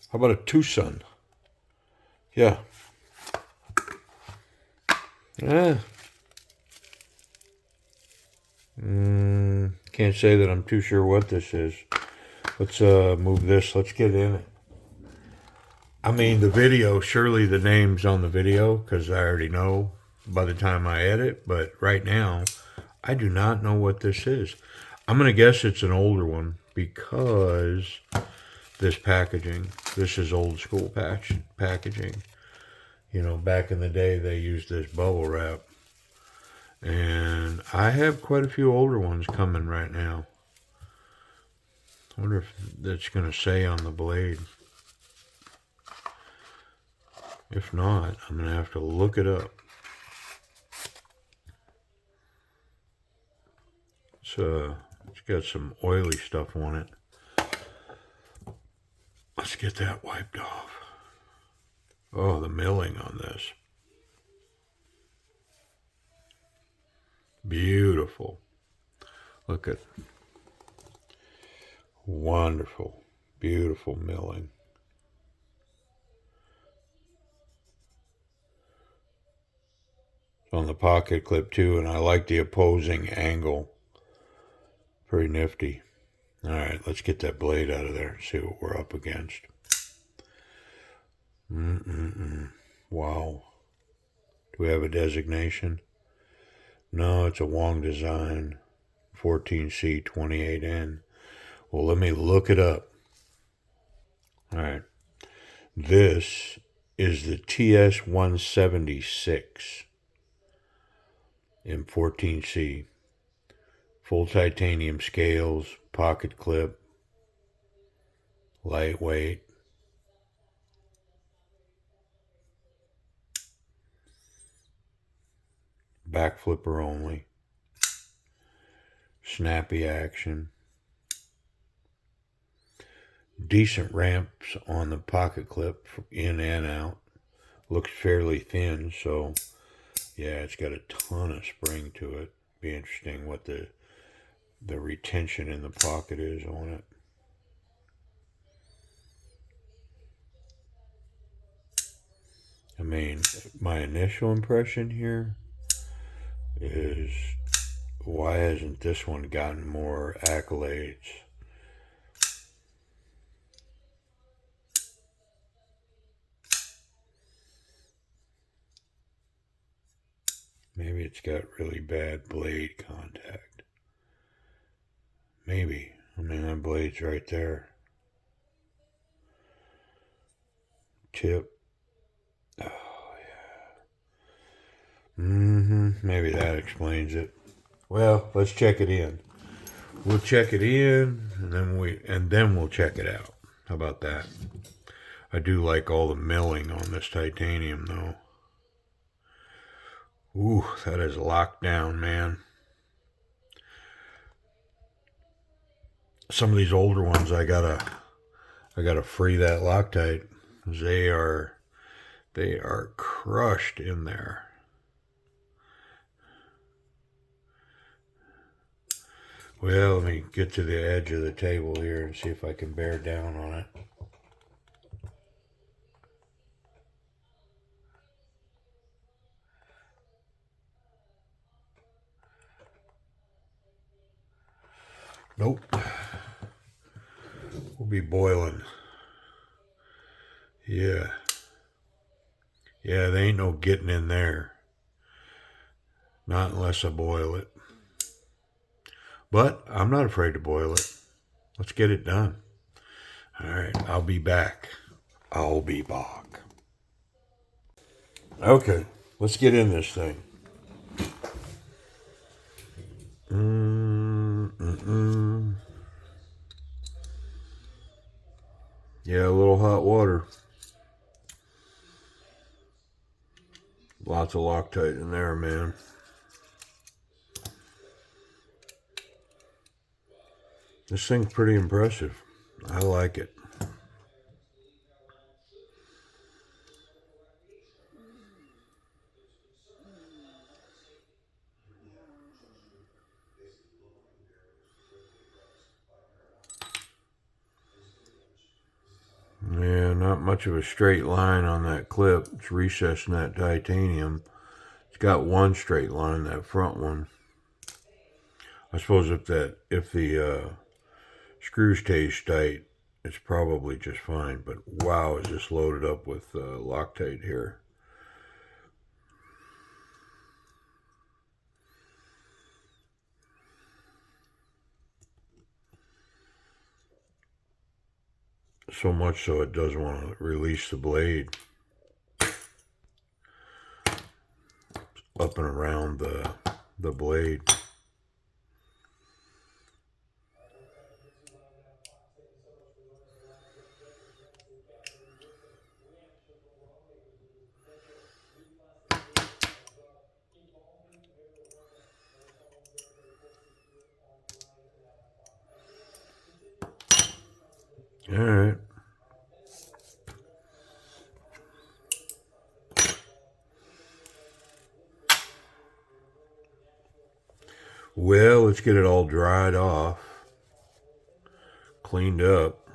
How about a Twosun? Yeah. Yeah. Can't say that I'm too sure what this is. Let's move this. Let's get in it. I mean, the video, surely the name's on the video because I already know by the time I edit. But right now, I do not know what this is. I'm going to guess it's an older one because this packaging, this is old school packaging. You know, back in the day, they used this bubble wrap. And I have quite a few older ones coming right now. I wonder if that's going to say on the blade. If not, I'm going to have to look it up. It's got some oily stuff on it. Let's get that wiped off. Oh, the milling on this. Beautiful. Look at wonderful, beautiful milling. It's on the pocket clip too, and I like the opposing angle. Pretty nifty. All right, let's get that blade out of there and see what we're up against. Wow. Do we have a designation? No, it's a Wong design. 14C28N. Well, let me look it up. All right. This is the Ts176 in 14C. Full titanium scales, pocket clip, lightweight. Back flipper only. Snappy action. Decent ramps on the pocket clip in and out. Looks fairly thin, so yeah, it's got a ton of spring to it. Be interesting what the retention in the pocket is on it. I mean, my initial impression here is, why hasn't this one gotten more accolades? Maybe it's got really bad blade contact. Maybe. I mean, that blade's right there. Tip. Oh, yeah. Maybe that explains it. Well, let's check it in. We'll check it in, and then we'll check it out. How about that? I do like all the milling on this titanium, though. Ooh, that is locked down, man. Some of these older ones, I gotta free that Loctite. They are crushed in there. Well, let me get to the edge of the table here and see if I can bear down on it. Nope. We'll be boiling. Yeah. Yeah, there ain't no getting in there. Not unless I boil it. But I'm not afraid to boil it. Let's get it done. All right, I'll be back. I'll be back. Okay, let's get in this thing. Yeah, a little hot water. Lots of Loctite in there, man. This thing's pretty impressive. I like it. much of a straight line on that clip. It's recessed in that titanium. It's got one straight line, that front one. I suppose if the screws stay tight, it's probably just fine. But wow, is this loaded up with Loctite here. So much so it doesn't want to release the blade. Up and around the blade. All right. Well, let's get it all dried off, cleaned up.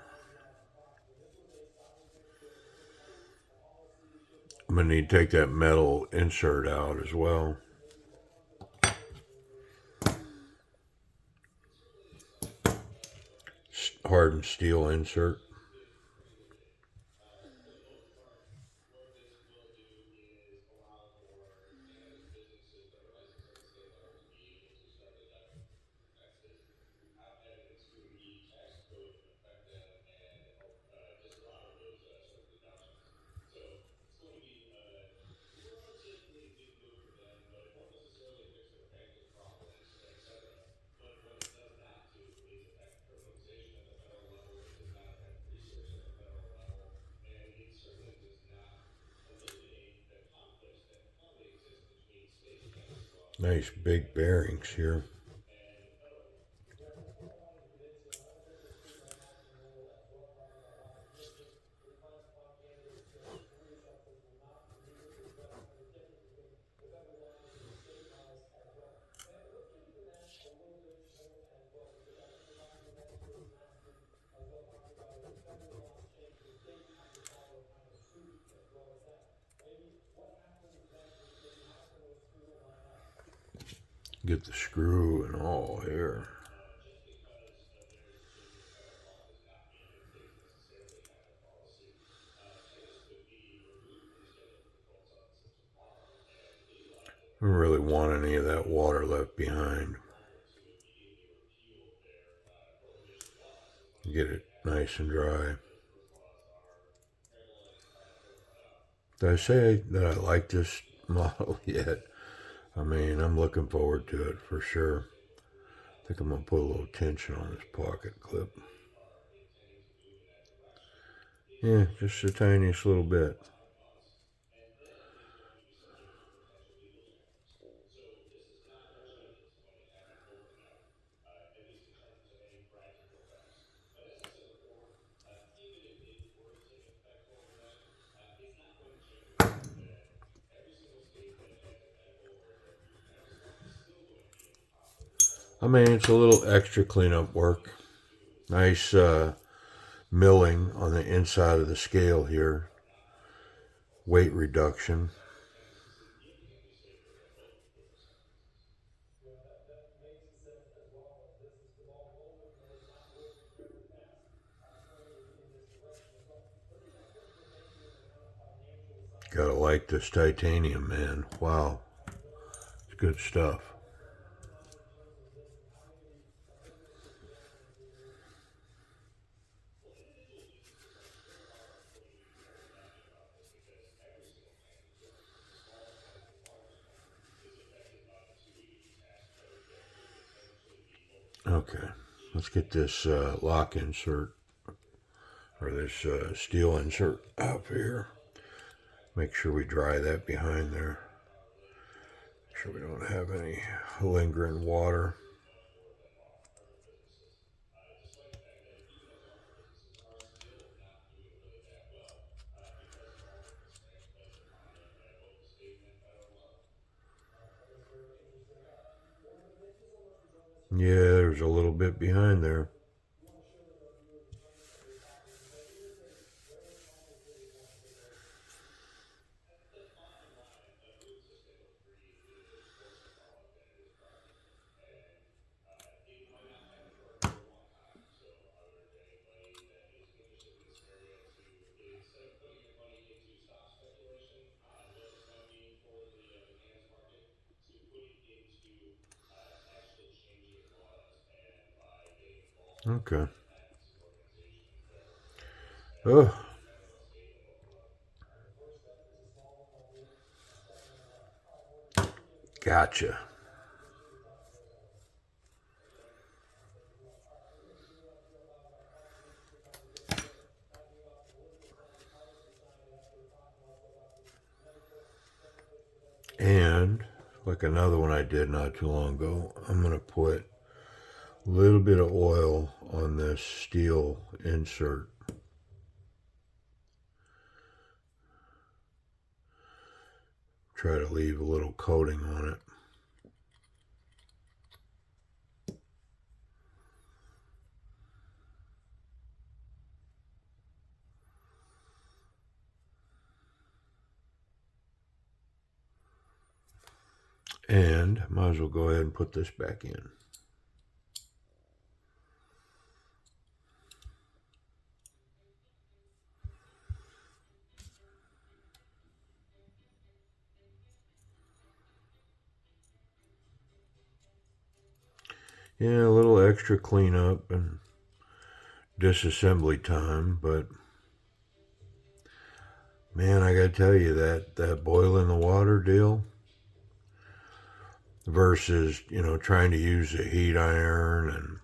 I'm going to need to take that metal insert out as well. Hardened steel insert. Nice big bearings here. Get the screw and all here. I don't really want any of that water left behind. Get it nice and dry. Did I say that I like this model yet? I mean, I'm looking forward to it for sure. I think I'm going to put a little tension on this pocket clip. Yeah, just the tiniest little bit. I mean, it's a little extra cleanup work. Nice milling on the inside of the scale here. Weight reduction. Gotta like this titanium, man. Wow. It's good stuff. Okay, let's get this lock insert, or this steel insert up here. Make sure we dry that behind there. Make sure we don't have any lingering water. Yeah, there's a little bit behind there. Okay. Oh. Gotcha. And like another one I did not too long ago, I'm going to put a little bit of oil on this steel insert. Try to leave a little coating on it. And might as well go ahead and put this back in. Yeah, a little extra cleanup and disassembly time, but man, I gotta tell you that boiling the water deal versus, trying to use a heat iron and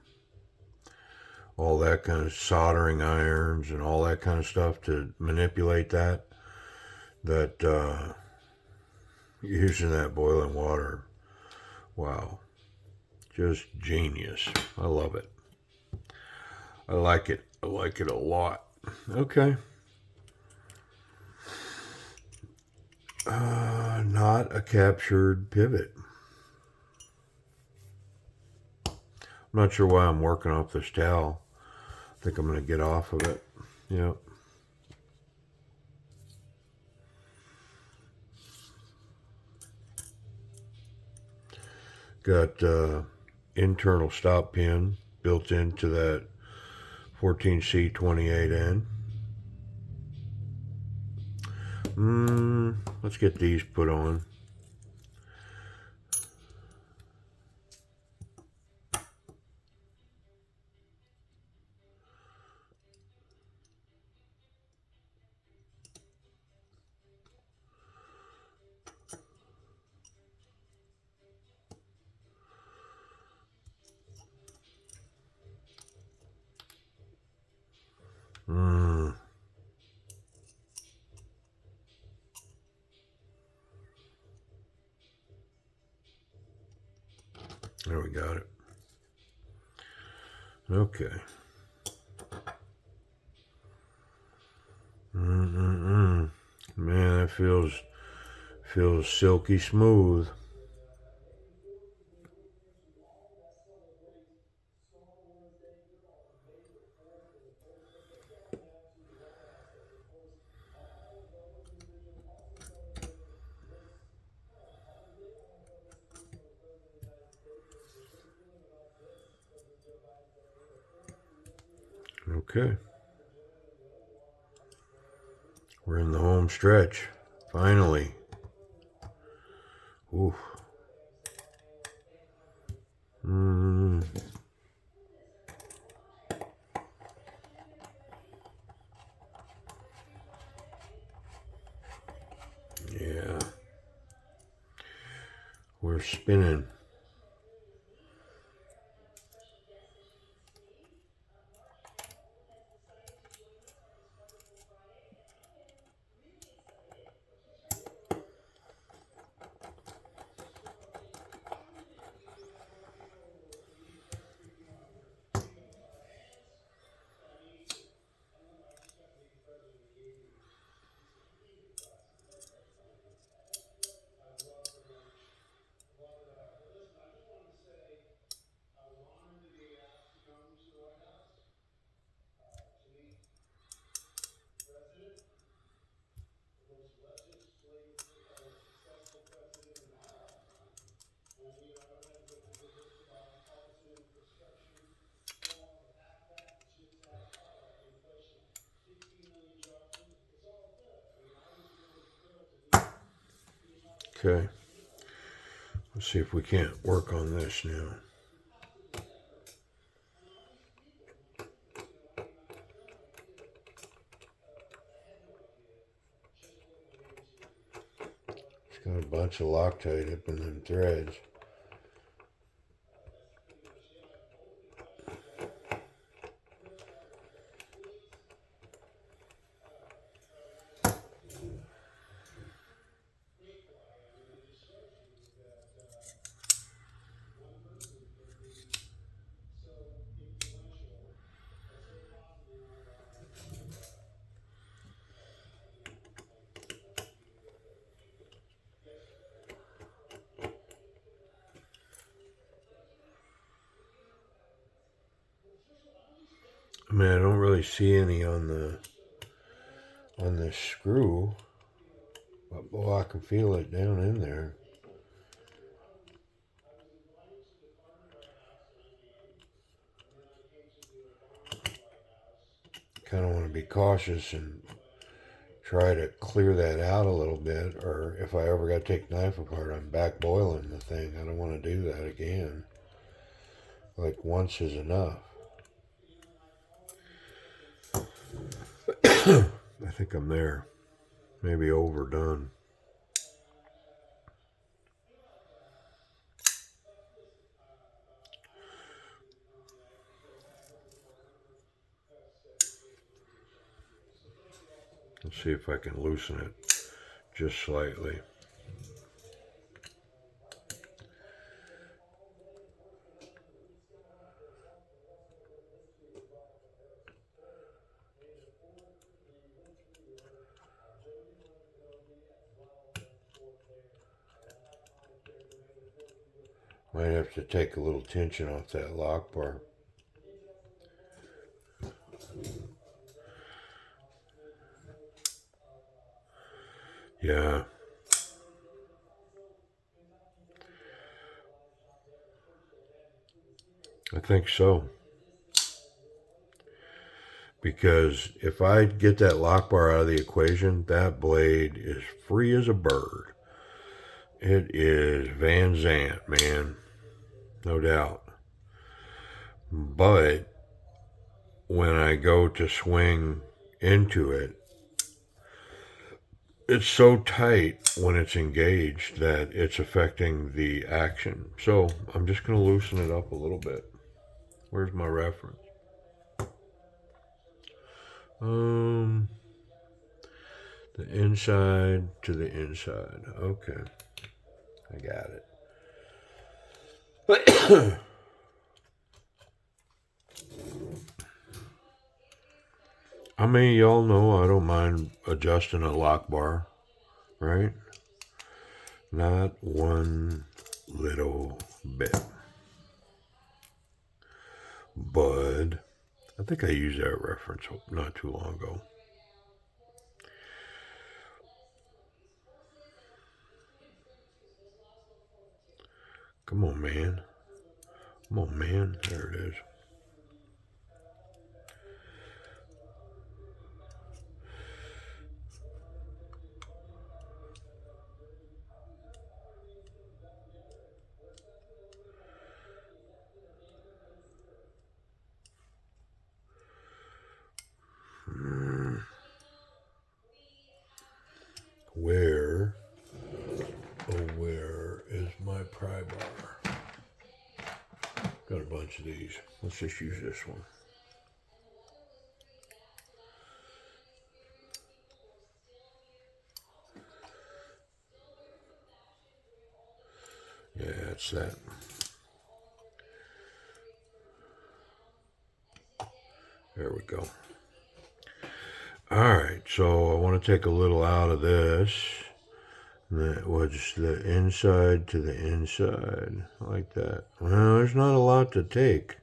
all that kind of soldering irons and all that kind of stuff to manipulate that using that boiling water, wow, just genius. I love it. I like it a lot. Okay. Not a captured pivot. I'm not sure why I'm working off this towel. I think I'm going to get off of it. Yep. Got internal stop pin built into that 14C28N. Let's get these put on. There we got it. Okay. Man, that feels silky smooth. Okay. We're in the home stretch. Finally. Oof. Yeah. We're spinning. Okay. Let's see if we can't work on this now. It's got a bunch of Loctite up in them threads. I mean, I don't really see any on the screw, but boy, I can feel it down in there. Kind of want to be cautious and try to clear that out a little bit, or if I ever got to take the knife apart, I'm back boiling the thing. I don't want to do that again. Like, once is enough. I think I'm there. Maybe overdone. Let's see if I can loosen it just slightly. Might have to take a little tension off that lock bar. Yeah. I think so. Because if I get that lock bar out of the equation, that blade is free as a bird. It is Van Zant, man. No doubt. But when I go to swing into it, it's so tight when it's engaged that it's affecting the action. So I'm just going to loosen it up a little bit. Where's my reference? The inside to the inside. Okay. I got it. I mean, y'all know I don't mind adjusting a lock bar, right? Not one little bit. But I think I used that reference not too long ago. Come on, man. Come on, man. There it is. Where, oh, where is my pry bar? Got a bunch of these. Let's just use this one. Yeah, it's that. There we go. All right, so I want to take a little out of this. That was the inside to the inside, like that. Well, there's not a lot to take.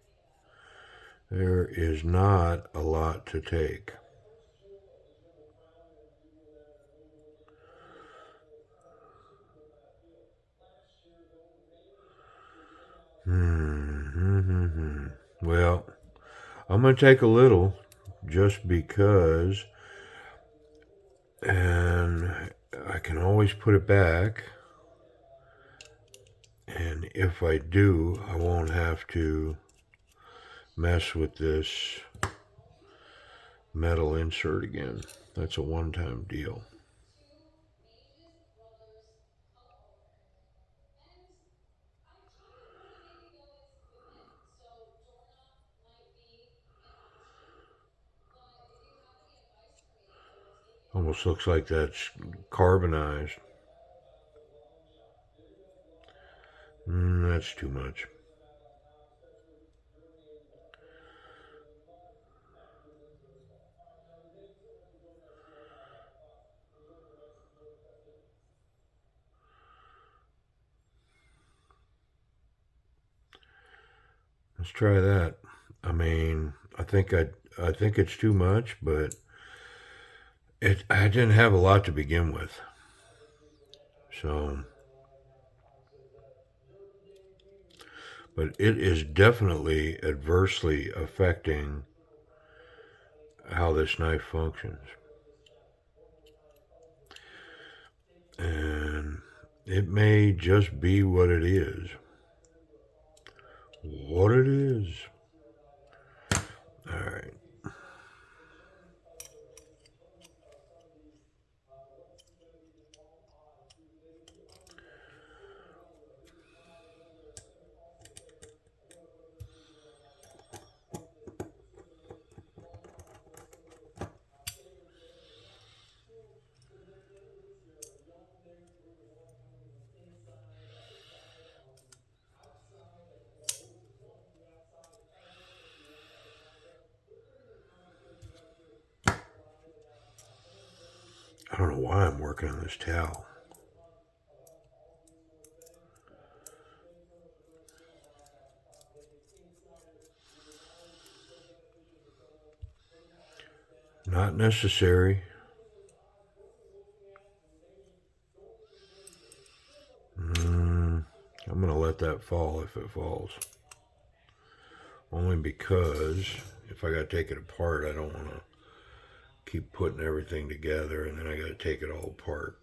There is not a lot to take. Well, I'm going to take a little just because, and I can always put it back. And if I do, I won't have to mess with this metal insert again. That's a one-time deal. Almost looks like that's carbonized. That's too much. Let's try that. I mean, I think it's too much, but I didn't have a lot to begin with. So, but it is definitely adversely affecting how this knife functions. And it may just be what it is. What it is. All right. I don't know why I'm working on this towel. Not necessary. I'm going to let that fall if it falls. Only because if I got to take it apart, I don't want to keep putting everything together and then I got to take it all apart.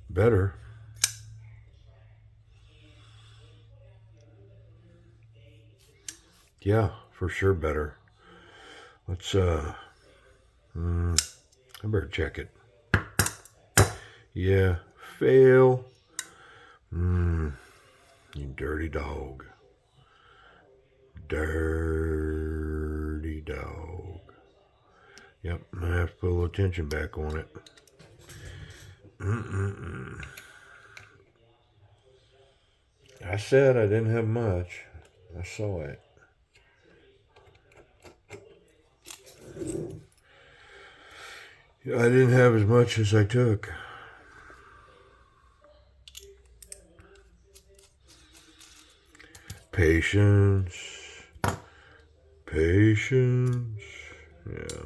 Better. Yeah, for sure better. Let's, I better check it. Yeah, fail. You dirty dog. Dirty dog. Yep, I'm going to have to put a little tension back on it. I said I didn't have much. I saw it. I didn't have as much as I took. Patience. Patience. Yeah.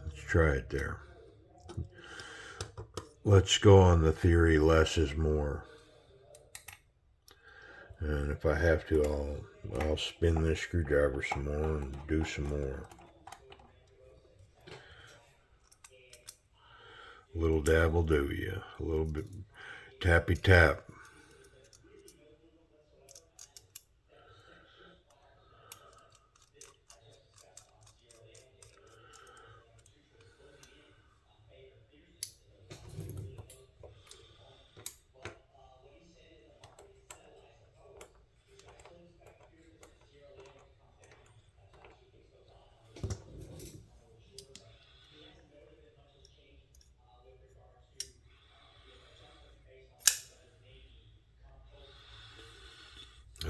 Let's try it there. Let's go on the theory less is more. And if I have to, I'll spin this screwdriver some more and do some more. A little dab will do you. A little bit tappy tap.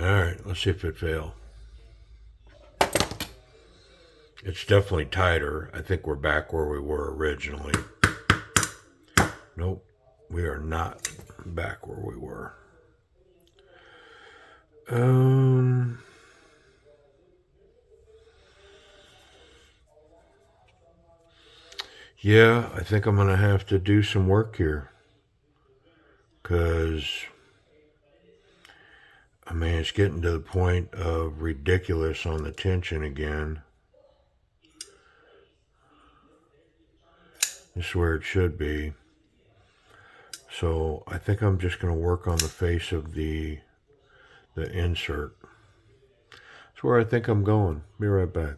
All right, let's see if it fails. It's definitely tighter. I think we're back where we were originally. Nope, we are not back where we were. Yeah, I think I'm going to have to do some work here. because, I mean, it's getting to the point of ridiculous on the tension again. This is where it should be. So I think I'm just going to work on the face of the insert. That's where I think I'm going. Be right back.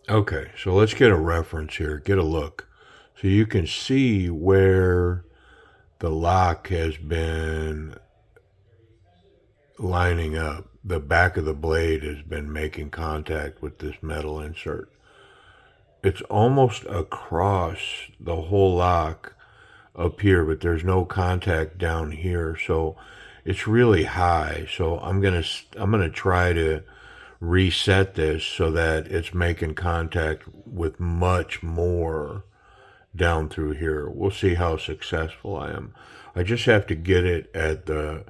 Okay, so let's get a reference here. Get a look. So you can see where the lock has been lining up. The back of the blade has been making contact with this metal insert. It's almost across the whole lock up here, but there's no contact down here, so it's really high. So I'm gonna try to reset this so that it's making contact with much more down through here. We'll see how successful I am. I just have to get it at the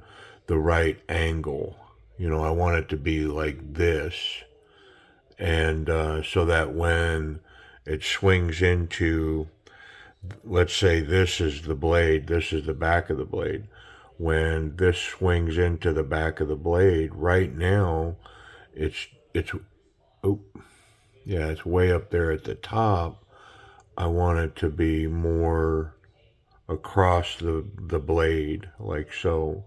right angle. You know, I want it to be like this, and so that when it swings into, let's say this is the blade, this is the back of the blade. When this swings into the back of the blade, right now, it's oh, yeah, it's way up there at the top. I want it to be more across the blade, like so.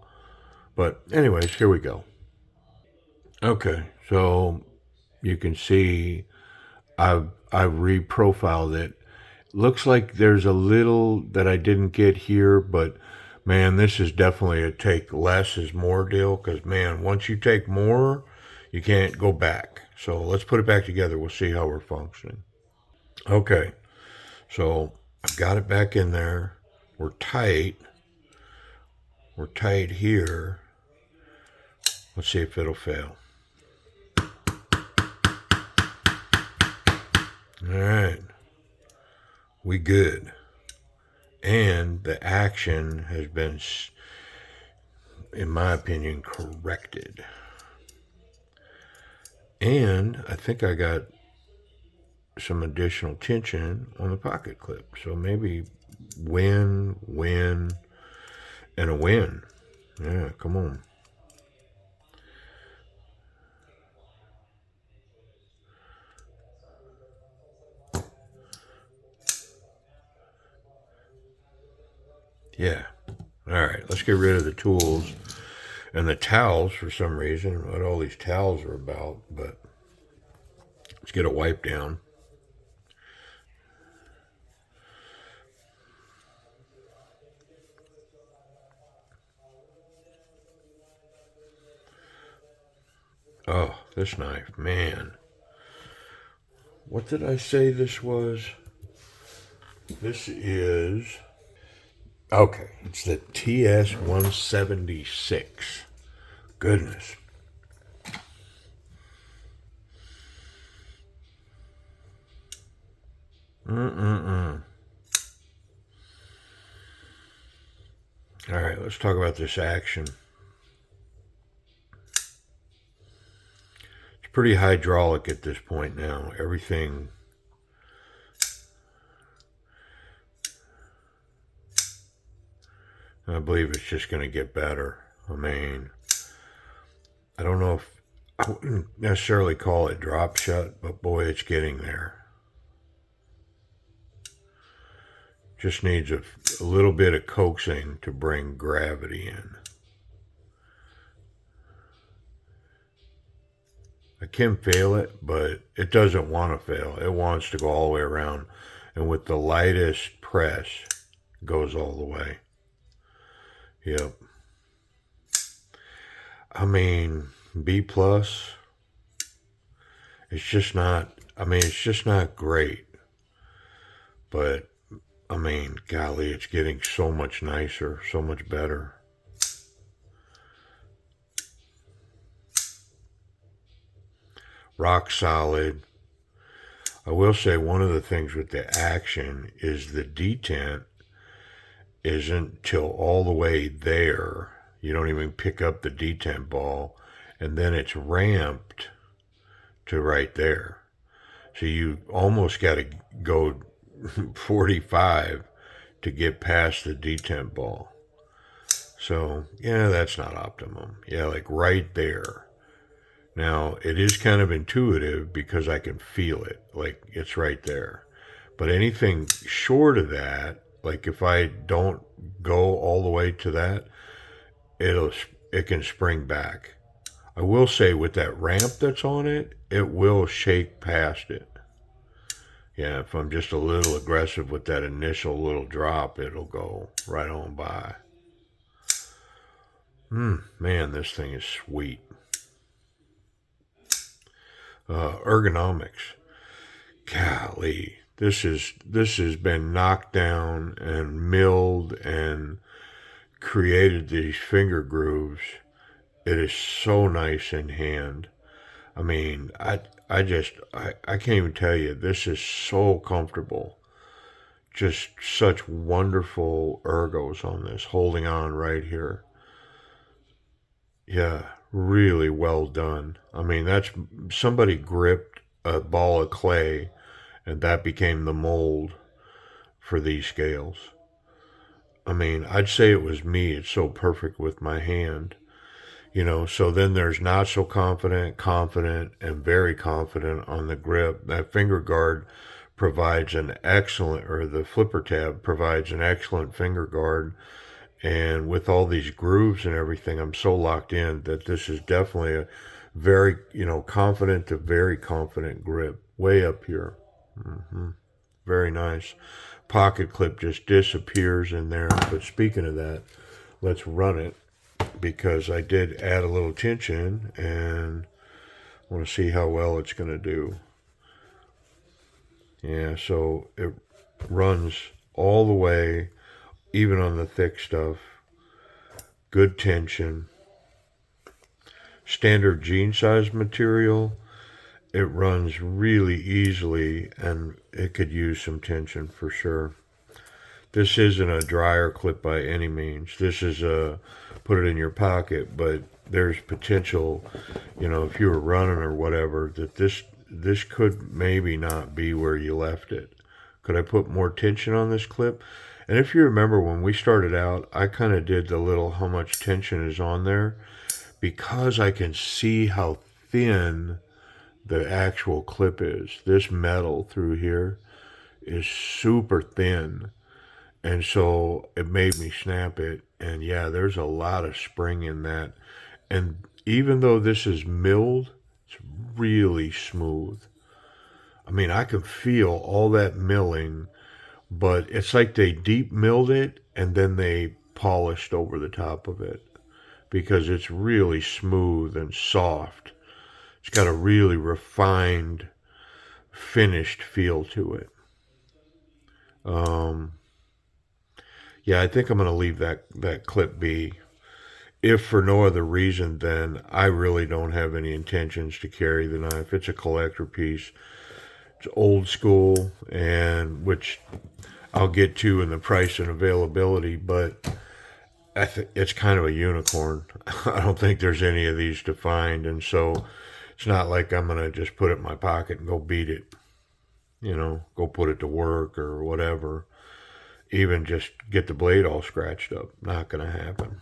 But anyways, here we go. Okay, so you can see I've reprofiled it. Looks like there's a little that I didn't get here, but man, this is definitely a take less is more deal, because man, once you take more, you can't go back. So let's put it back together. We'll see how we're functioning. Okay, so I've got it back in there. We're tight. We're tight here. Let's see if it'll fail. All right. We good. And the action has been, in my opinion, corrected. And I think I got some additional tension on the pocket clip. So maybe win, win, and a win. Yeah, come on. Yeah. All right, let's get rid of the tools and the towels for some reason. I don't know what all these towels are about, but let's get a wipe down. Oh, this knife, man. What did I say this was? This is, okay, it's the TS176. Goodness. All right, let's talk about this action. It's pretty hydraulic at this point now. Everything, I believe it's just going to get better. I mean, I don't know if, I wouldn't necessarily call it drop shut, but boy, it's getting there. Just needs a little bit of coaxing to bring gravity in. I can fail it, but it doesn't want to fail. It wants to go all the way around. And with the lightest press, it goes all the way. Yep. I mean, B plus. It's just not, I mean, it's just not great. But, I mean, golly, it's getting so much nicer, so much better. Rock solid. I will say one of the things with the action is the detent isn't till all the way there. You don't even pick up the detent ball, and then it's ramped to right there. So you almost got to go 45 to get past the detent ball. So, yeah, that's not optimum. Yeah, like right there. Now, it is kind of intuitive because I can feel it. Like it's right there. But anything short of that, like if I don't go all the way to that, it'll it can spring back. I will say with that ramp that's on it, it will shake past it. Yeah, if I'm just a little aggressive with that initial little drop, it'll go right on by. Man, this thing is sweet. Ergonomics. Golly, this has been knocked down and milled and created these finger grooves. It is so nice in hand. I mean, I can't even tell you. This is so comfortable. Just such wonderful ergos on this, holding on right here. Yeah, really well done. I mean, that's somebody gripped a ball of clay and that became the mold for these scales. I mean, I'd say it was me. It's so perfect with my hand. So then there's not so confident, confident, and very confident on the grip. That finger guard provides an excellent, or the flipper tab provides an excellent finger guard. And with all these grooves and everything, I'm so locked in that this is definitely a very, confident to very confident grip. Way up here. Very nice. Pocket clip just disappears in there. But speaking of that, let's run it because I did add a little tension and I want to see how well it's going to do. Yeah, so it runs all the way, even on the thick stuff. Good tension. Standard jean size material. It runs really easily and it could use some tension for sure. This isn't a dryer clip by any means. This is a put it in your pocket, but there's potential, if you were running or whatever, that this could maybe not be where you left it. Could I put more tension on this clip? And if you remember when we started out, I kind of did the little how much tension is on there because I can see how thin the actual clip is. This metal through here is super thin. And so it made me snap it. And yeah, there's a lot of spring in that. And even though this is milled, it's really smooth. I mean, I can feel all that milling, but it's like they deep milled it and then they polished over the top of it because it's really smooth and soft. It's got a really refined, finished feel to it. Yeah, I think I'm going to leave that clip be. If for no other reason than I really don't have any intentions to carry the knife. It's a collector piece. It's old school, and which I'll get to in the price and availability, but it's kind of a unicorn. I don't think there's any of these to find, and so it's not like I'm going to just put it in my pocket and go beat it, go put it to work or whatever. Even just get the blade all scratched up. Not going to happen.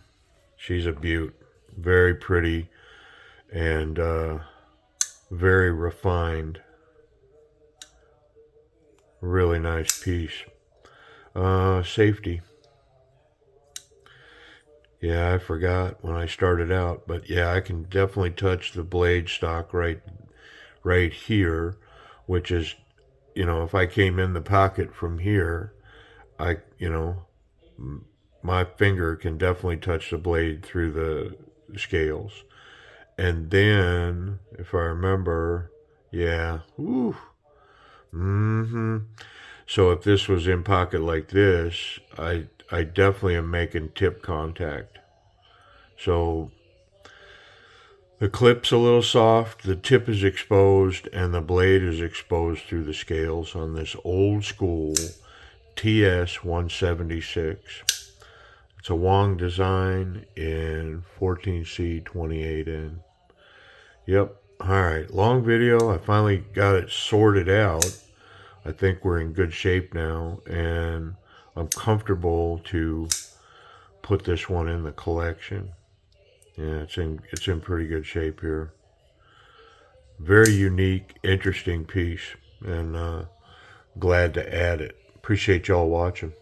She's a beaut. Very pretty and very refined. Really nice piece. Safety. Yeah, I forgot when I started out, but yeah, I can definitely touch the blade stock right here, which is, if I came in the pocket from here, my finger can definitely touch the blade through the scales. And then, if I remember, yeah, whew, so if this was in pocket like this, I definitely am making tip contact. So the clip's a little soft, the tip is exposed, and the blade is exposed through the scales on this old school Ts176. It's a Wong design in 14C 28N. Yep. Alright, long video. I finally got it sorted out. I think we're in good shape now, and I'm comfortable to put this one in the collection. Yeah, it's in pretty good shape here. Very unique, interesting piece, and glad to add it. Appreciate y'all watching.